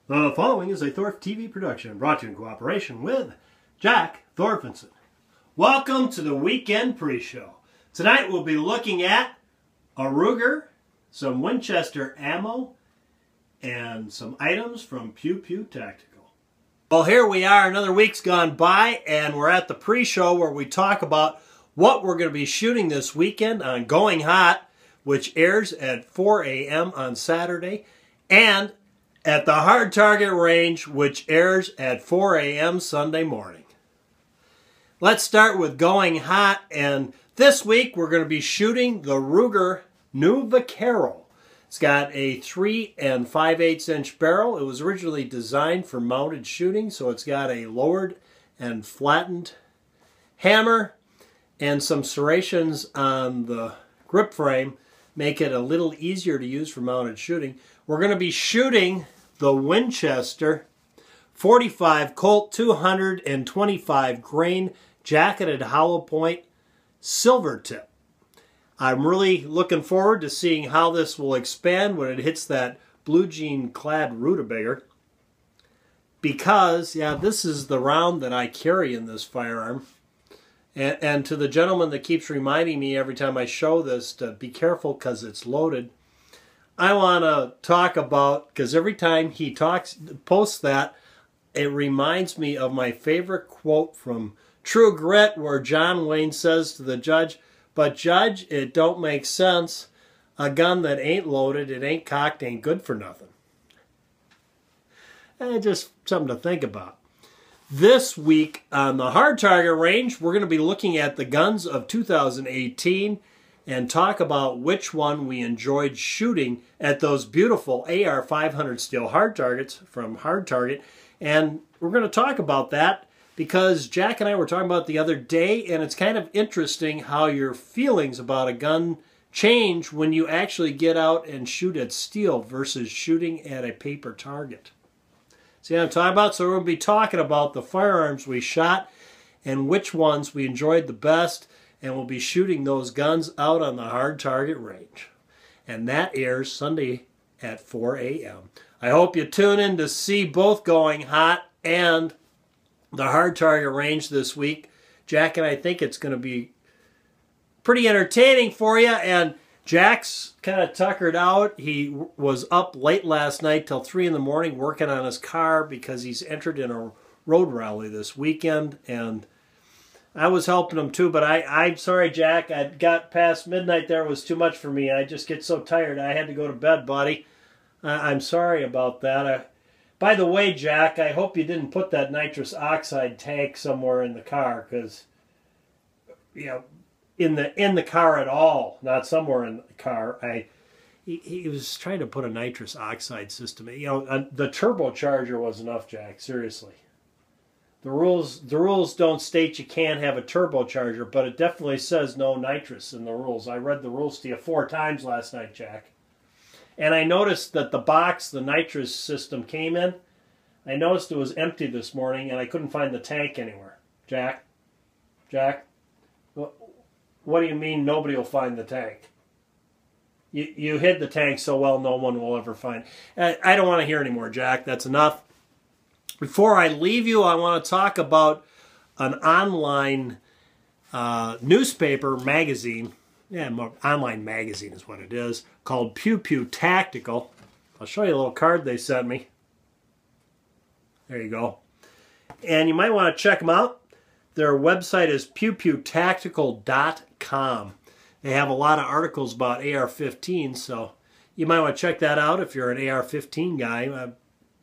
The following is a Thorpe TV production brought to you in cooperation with Jack Thorfinson. Welcome to the weekend pre-show. Tonight we'll be looking at a Ruger, some Winchester ammo, and some items from PEW Tactical. Well, here we are, another week's gone by, and we're at the pre-show where we talk about what we're going to be shooting this weekend on Going Hot, which airs at 4 a.m. on Saturday, and at the Hard Target Range, which airs at 4 a.m. Sunday morning. Let's start with Going Hot, and this week we're going to be shooting the Ruger new Vaquero. It's got a 3 5/8 inch barrel. It was originally designed for mounted shooting, so it's got a lowered and flattened hammer, and some serrations on the grip frame make it a little easier to use for mounted shooting. We're going to be shooting the Winchester 45 Colt 225 grain jacketed hollow point Silvertip. I'm really looking forward to seeing how this will expand when it hits that blue jean clad rutabaga, because this is the round that I carry in this firearm. And to the gentleman that keeps reminding me every time I show this to be careful because it's loaded, I want to talk about, because every time he posts that, it reminds me of my favorite quote from True Grit, where John Wayne says to the judge, "But judge, it don't make sense. A gun that ain't loaded, it ain't cocked, ain't good for nothing." And just something to think about. This week on the Hard Target Range, we're going to be looking at the guns of 2018 and talk about which one we enjoyed shooting at those beautiful AR-500 steel hard targets from Hard Target. And we're going to talk about that because Jack and I were talking about it the other day, and it's kind of interesting how your feelings about a gun change when you actually get out and shoot at steel versus shooting at a paper target. See what I'm talking about? So we're going to be talking about the firearms we shot and which ones we enjoyed the best, and we'll be shooting those guns out on the Hard Target Range. And that airs Sunday at 4 a.m. I hope you tune in to see both Going Hot and the Hard Target Range this week. Jack and I think it's going to be pretty entertaining for you. And Jack's kind of tuckered out. He was up late last night till 3 in the morning working on his car because he's entered in a road rally this weekend. And I was helping him too, but I'm sorry, Jack. I got past midnight there. It was too much for me. I just get so tired. I had to go to bed, buddy. I'm sorry about that. By the way, Jack, I hope you didn't put that nitrous oxide tank somewhere in the car, because, in the car at all, not somewhere in the car. He was trying to put a nitrous oxide system. The turbocharger was enough, Jack. Seriously. The rules don't state you can't have a turbocharger, but it definitely says no nitrous in the rules. I read the rules to you 4 times last night, Jack. And I noticed that the box the nitrous system came in, I noticed it was empty this morning, and I couldn't find the tank anywhere. Jack, what do you mean nobody will find the tank? You hid the tank so well no one will ever find it. I don't want to hear anymore, Jack. That's enough. Before I leave you, I want to talk about an online newspaper magazine. Online magazine is what it is, called PEW Tactical. I'll show you a little card they sent me. There you go. And you might want to check them out. Their website is pewtactical.com. They have a lot of articles about AR-15, so you might want to check that out if you're an AR-15 guy.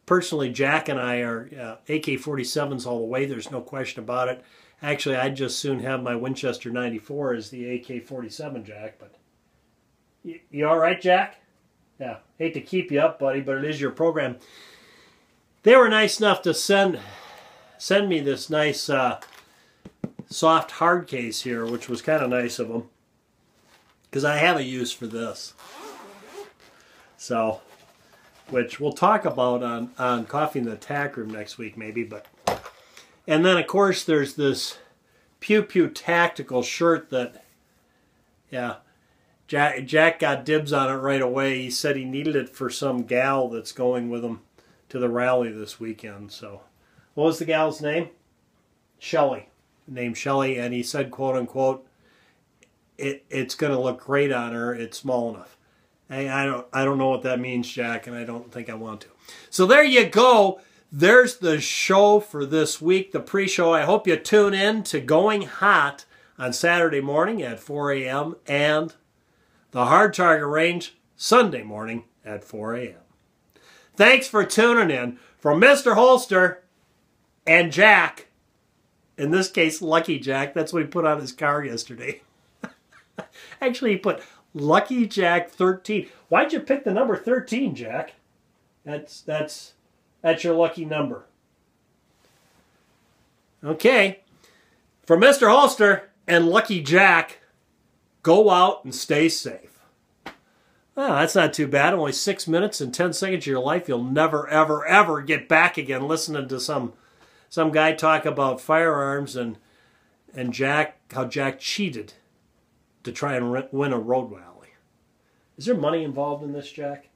Personally, Jack and I are AK-47s all the way. There's no question about it. Actually, I'd just soon have my Winchester 94 as the AK-47, Jack. But you all right, Jack? Yeah, hate to keep you up, buddy, but it is your program. They were nice enough to send me this nice soft hard case here, which was kind of nice of them, because I have a use for this. So, which we'll talk about on Coffee in the Tack Room next week, maybe. And then, of course, there's this PEW Tactical shirt that, Jack got dibs on it right away. He said he needed it for some gal that's going with him to the rally this weekend. So, what was the gal's name? Shelley. Named Shelley, and he said, quote unquote, it's going to look great on her. It's small enough. I don't know what that means, Jack, and I don't think I want to. So there you go. There's the show for this week, the pre-show. I hope you tune in to Going Hot on Saturday morning at 4 a.m. and the Hard Target Range Sunday morning at 4 a.m. Thanks for tuning in. From Mr. Holster and Jack, in this case, Lucky Jack. That's what he put on his car yesterday. Actually, he put Lucky Jack 13. Why'd you pick the number 13, Jack? That's your lucky number. Okay. For Mr. Holster and Lucky Jack, go out and stay safe. Oh, that's not too bad. Only 6 minutes and 10 seconds of your life you'll never, ever, ever get back again listening to some guy talk about firearms and Jack, how Jack cheated to try and win a road rally. Is there money involved in this, Jack?